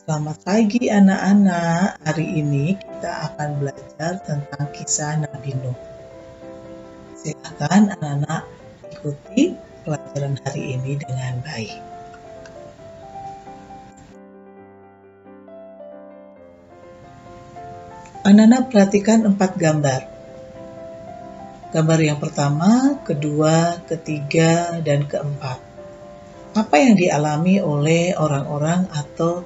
Selamat pagi anak-anak. Hari ini kita akan belajar tentang kisah Nabi Nuh. Silakan anak-anak ikuti pelajaran hari ini dengan baik. Anak-anak perhatikan 4 gambar. Gambar yang pertama, kedua, ketiga, dan keempat. Apa yang dialami oleh orang-orang atau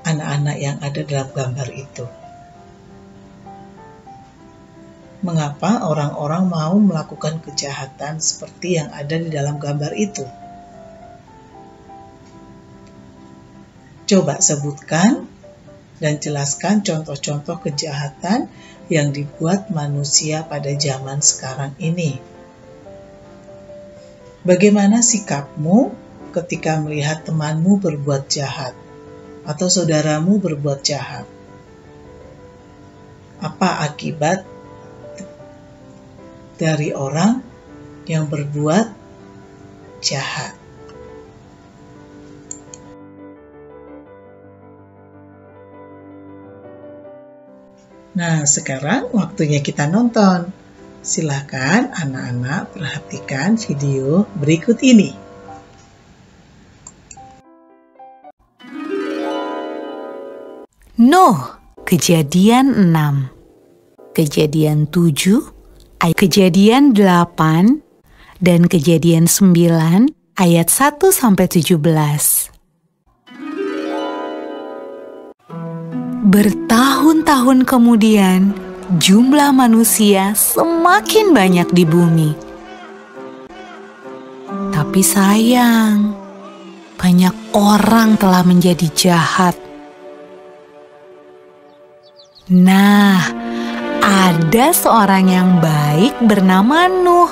anak-anak yang ada dalam gambar itu? Mengapa orang-orang mau melakukan kejahatan seperti yang ada di dalam gambar itu? Coba sebutkan dan jelaskan contoh-contoh kejahatan yang dibuat manusia pada zaman sekarang ini. Bagaimana sikapmu ketika melihat temanmu berbuat jahat atau saudaramu berbuat jahat? Apa akibat dari orang yang berbuat jahat? Nah, sekarang waktunya kita nonton. Silakan anak-anak perhatikan video berikut ini. Nuh, Kejadian 6, Kejadian 7, Kejadian 8, dan Kejadian 9 ayat 1-17. Bertahun-tahun kemudian, jumlah manusia semakin banyak di bumi. Tapi sayang, banyak orang telah menjadi jahat. Nah, ada seorang yang baik bernama Nuh.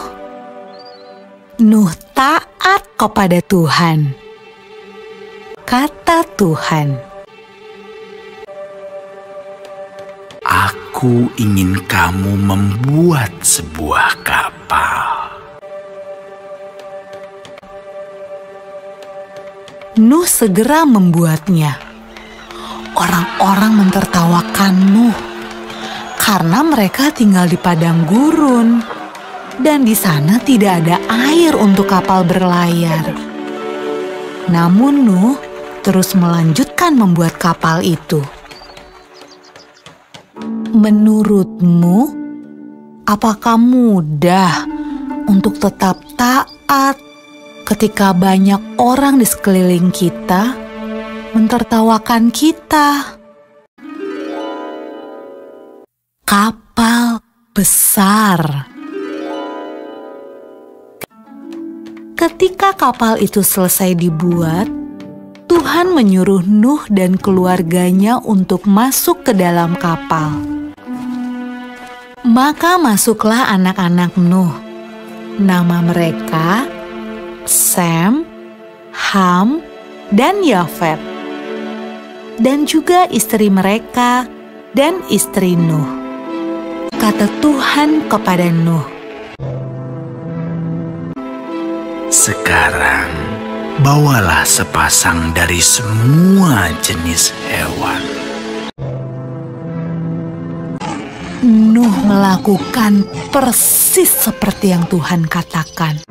Nuh taat kepada Tuhan. Kata Tuhan, "Aku ingin kamu membuat sebuah kapal." Nuh segera membuatnya. Orang-orang mentertawakan Nuh karena mereka tinggal di padang gurun dan di sana tidak ada air untuk kapal berlayar. Namun Nuh terus melanjutkan membuat kapal itu. Menurutmu, apakah mudah untuk tetap taat ketika banyak orang di sekeliling kita mentertawakan kita? Kapal besar. Ketika kapal itu selesai dibuat, Tuhan menyuruh Nuh dan keluarganya untuk masuk ke dalam kapal. Maka masuklah anak-anak Nuh. Nama mereka Sem, Ham, dan Yafet. Dan juga istri mereka dan istri Nuh. Kata Tuhan kepada Nuh, "Sekarang bawalah sepasang dari semua jenis hewan." Nuh melakukan persis seperti yang Tuhan katakan.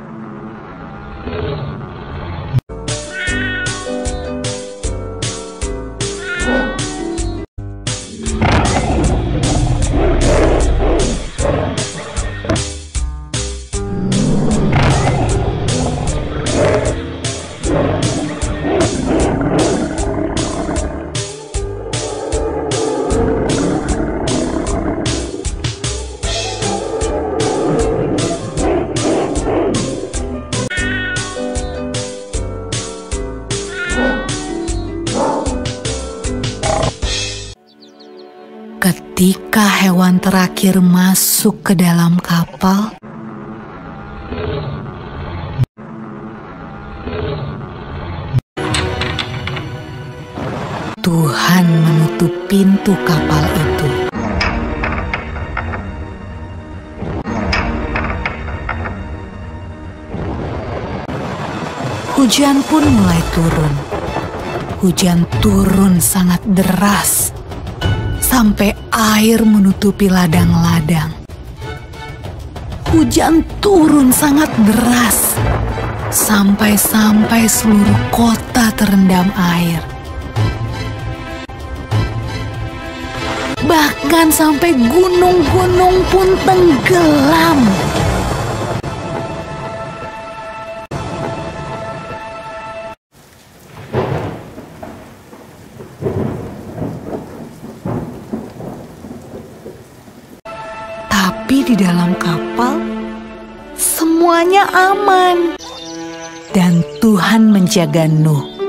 Ketika hewan terakhir masuk ke dalam kapal, Tuhan menutup pintu kapal itu. Hujan pun mulai turun. Hujan turun sangat deras, sampai air menutupi ladang-ladang. Hujan turun sangat deras, sampai seluruh kota terendam air. Bahkan sampai gunung-gunung pun tenggelam. Tapi di dalam kapal, semuanya aman. Dan Tuhan menjaga Nuh.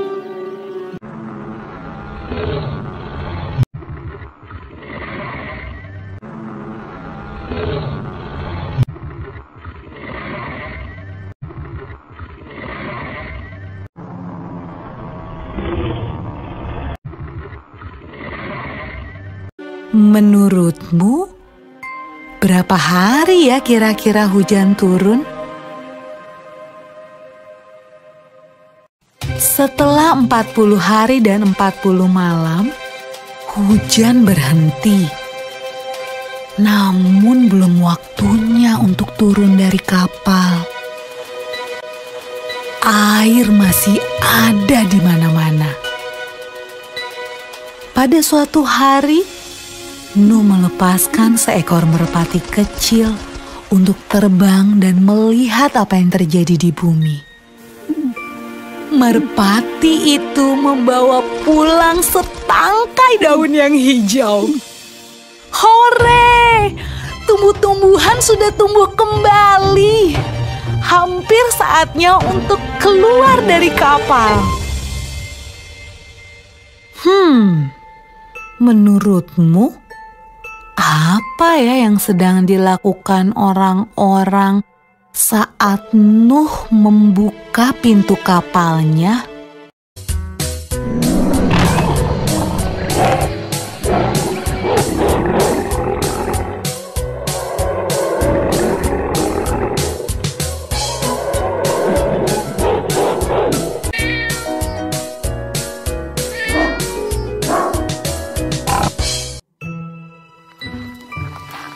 Menurutmu, berapa hari ya kira-kira hujan turun? Setelah 40 hari dan 40 malam, hujan berhenti. Namun belum waktunya untuk turun dari kapal. Air masih ada di mana-mana. Pada suatu hari, Nuh melepaskan seekor merpati kecil untuk terbang dan melihat apa yang terjadi di bumi. Merpati itu membawa pulang setangkai daun yang hijau. Hore! Tumbuh-tumbuhan sudah tumbuh kembali. Hampir saatnya untuk keluar dari kapal. Menurutmu, apa ya yang sedang dilakukan orang-orang saat Nuh membuka pintu kapalnya?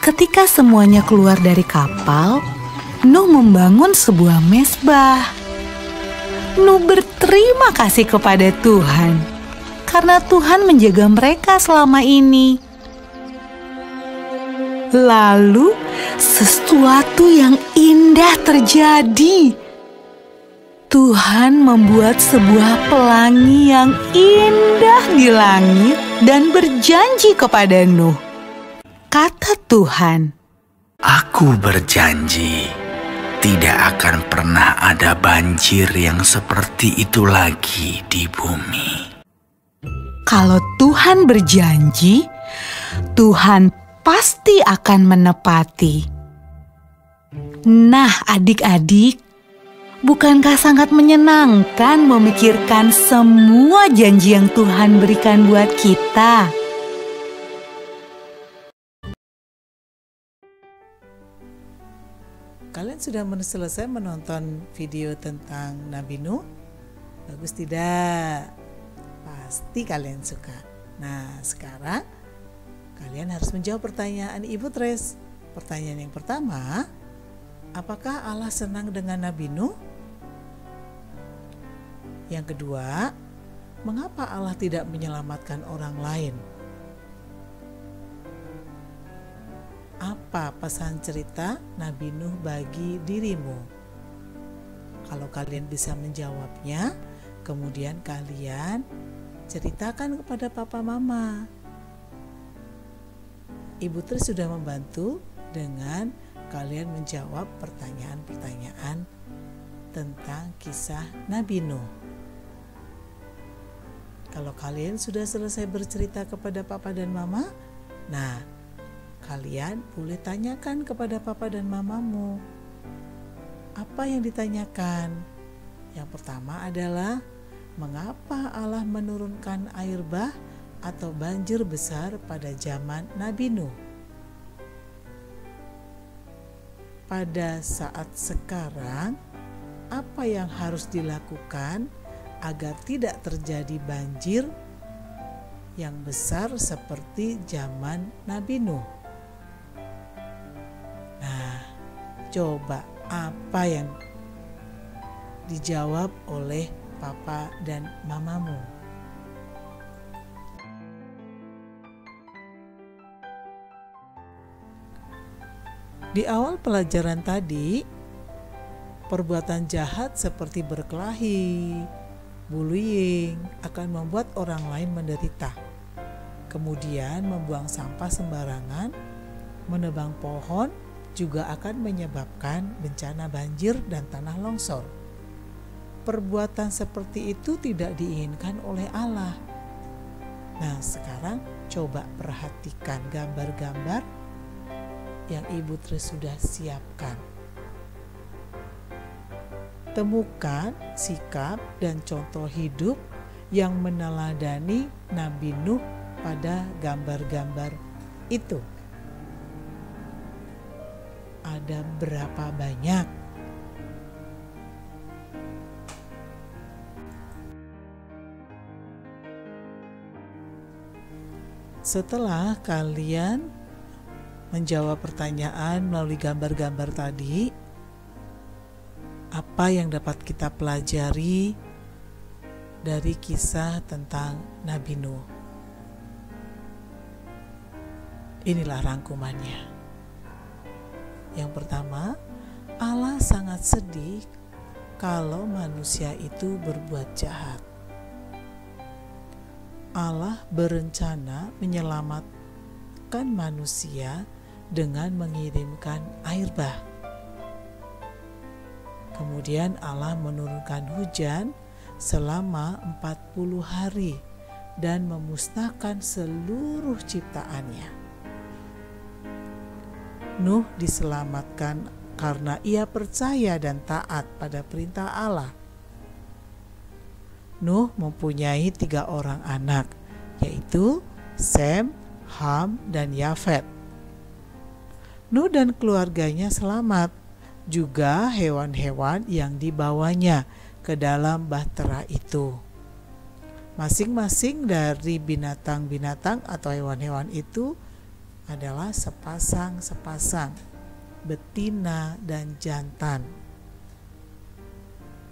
Ketika semuanya keluar dari kapal, Nuh membangun sebuah mezbah. Nuh berterima kasih kepada Tuhan karena Tuhan menjaga mereka selama ini. Lalu sesuatu yang indah terjadi. Tuhan membuat sebuah pelangi yang indah di langit dan berjanji kepada Nuh. Kata Tuhan, Aku berjanji, tidak akan pernah ada banjir yang seperti itu lagi di bumi. kalau Tuhan berjanji, Tuhan pasti akan menepati. Nah, adik-adik, bukankah sangat menyenangkan memikirkan semua janji yang Tuhan berikan buat kita? Kalian sudah selesai menonton video tentang Nabi Nuh? Bagus tidak? Pasti kalian suka. Nah, sekarang kalian harus menjawab pertanyaan Ibu Tres. Pertanyaan yang pertama, apakah Allah senang dengan Nabi Nuh? Yang kedua, mengapa Allah tidak menyelamatkan orang lain? Apa pesan cerita Nabi Nuh bagi dirimu? Kalau kalian bisa menjawabnya, kemudian kalian ceritakan kepada papa mama. Ibu Tri sudah membantu dengan kalian menjawab pertanyaan-pertanyaan tentang kisah Nabi Nuh. Kalau kalian sudah selesai bercerita kepada papa dan mama, nah, kalian boleh tanyakan kepada papa dan mamamu. Apa yang ditanyakan? Yang pertama adalah, mengapa Allah menurunkan air bah atau banjir besar pada zaman Nabi Nuh? Pada saat sekarang, apa yang harus dilakukan agar tidak terjadi banjir yang besar seperti zaman Nabi Nuh. Nah, coba apa yang dijawab oleh papa dan mamamu? Di awal pelajaran tadi, perbuatan jahat seperti berkelahi, bullying akan membuat orang lain menderita. Kemudian membuang sampah sembarangan, menebang pohon juga akan menyebabkan bencana banjir dan tanah longsor. Perbuatan seperti itu tidak diinginkan oleh Allah. Nah, sekarang coba perhatikan gambar-gambar yang Ibu Tri sudah siapkan. Temukan sikap dan contoh hidup yang meneladani Nabi Nuh pada gambar-gambar itu. Ada berapa banyak? Setelah kalian menjawab pertanyaan melalui gambar-gambar tadi, apa yang dapat kita pelajari dari kisah tentang Nabi Nuh? Inilah rangkumannya. Yang pertama, Allah sangat sedih kalau manusia itu berbuat jahat. Allah berencana menyelamatkan manusia dengan mengirimkan air bah. Kemudian Allah menurunkan hujan selama 40 hari dan memusnahkan seluruh ciptaannya. Nuh diselamatkan karena ia percaya dan taat pada perintah Allah. Nuh mempunyai 3 orang anak, yaitu Sem, Ham, dan Yafet. Nuh dan keluarganya selamat, juga hewan-hewan yang dibawanya ke dalam bahtera itu. Masing-masing dari binatang-binatang atau hewan-hewan itu adalah sepasang-sepasang, betina dan jantan.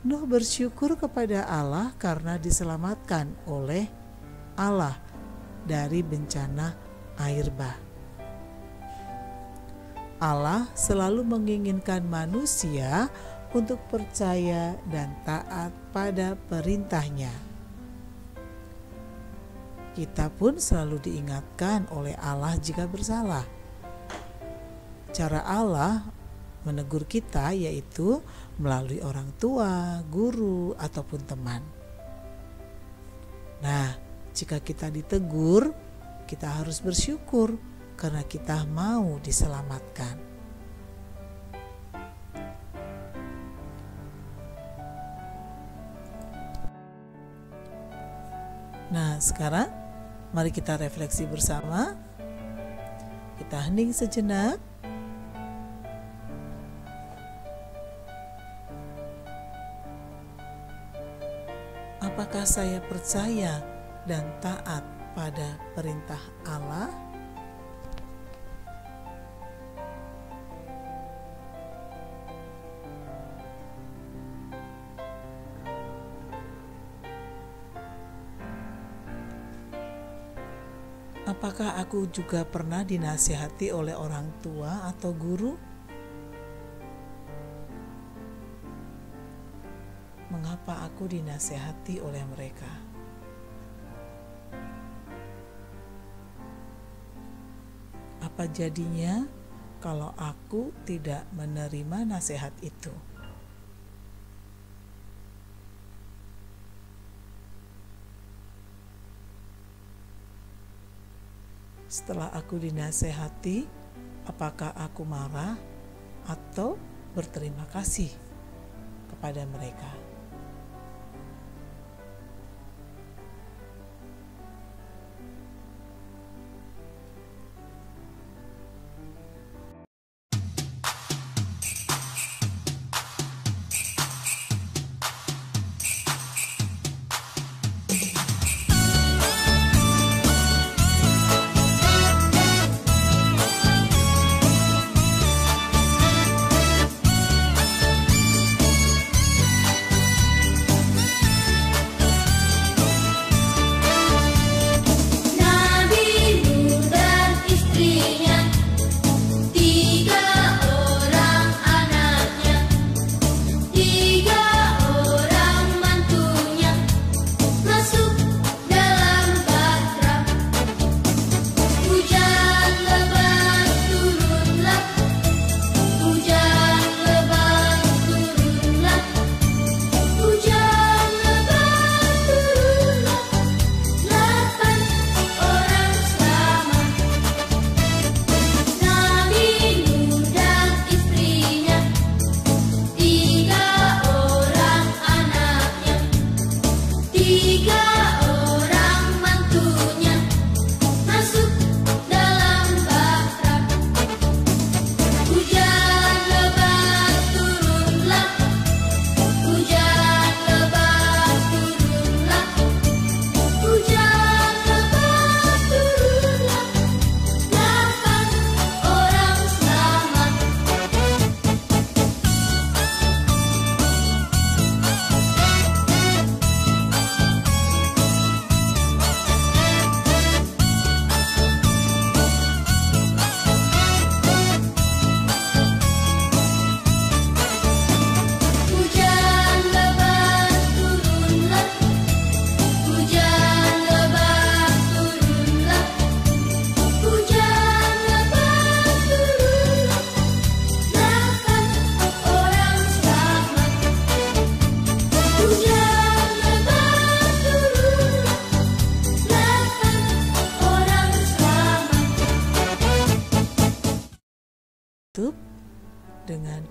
Nuh bersyukur kepada Allah karena diselamatkan oleh Allah dari bencana air bah. Allah selalu menginginkan manusia untuk percaya dan taat pada perintahnya. Kita pun selalu diingatkan oleh Allah jika bersalah. Cara Allah menegur kita yaitu melalui orang tua, guru, ataupun teman. Nah, jika kita ditegur, kita harus bersyukur karena kita mau diselamatkan. Nah, sekarang mari kita refleksi bersama. Kita hening sejenak. Apakah saya percaya dan taat pada perintah Allah? Apakah aku juga pernah dinasihati oleh orang tua atau guru? Mengapa aku dinasihati oleh mereka? Apa jadinya kalau aku tidak menerima nasihat itu? Setelah aku dinasehati, apakah aku marah atau berterima kasih kepada mereka?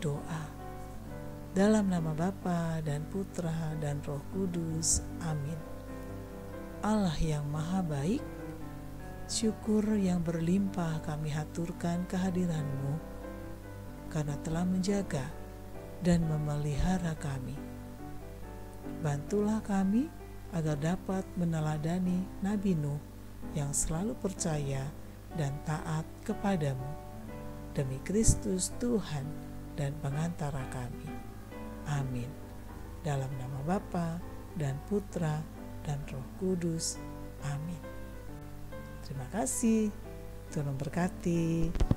berdoa. Dalam nama Bapa dan Putra dan Roh Kudus. Amin. Allah yang Maha Baik, syukur yang berlimpah kami haturkan kehadiran-Mu karena telah menjaga dan memelihara kami. Bantulah kami agar dapat meneladani Nabi Nuh yang selalu percaya dan taat kepadamu. Demi Kristus Tuhan dan pengantara kami. Amin. Dalam nama Bapa dan Putra dan Roh Kudus. Amin. Terima kasih. Tuhan memberkati.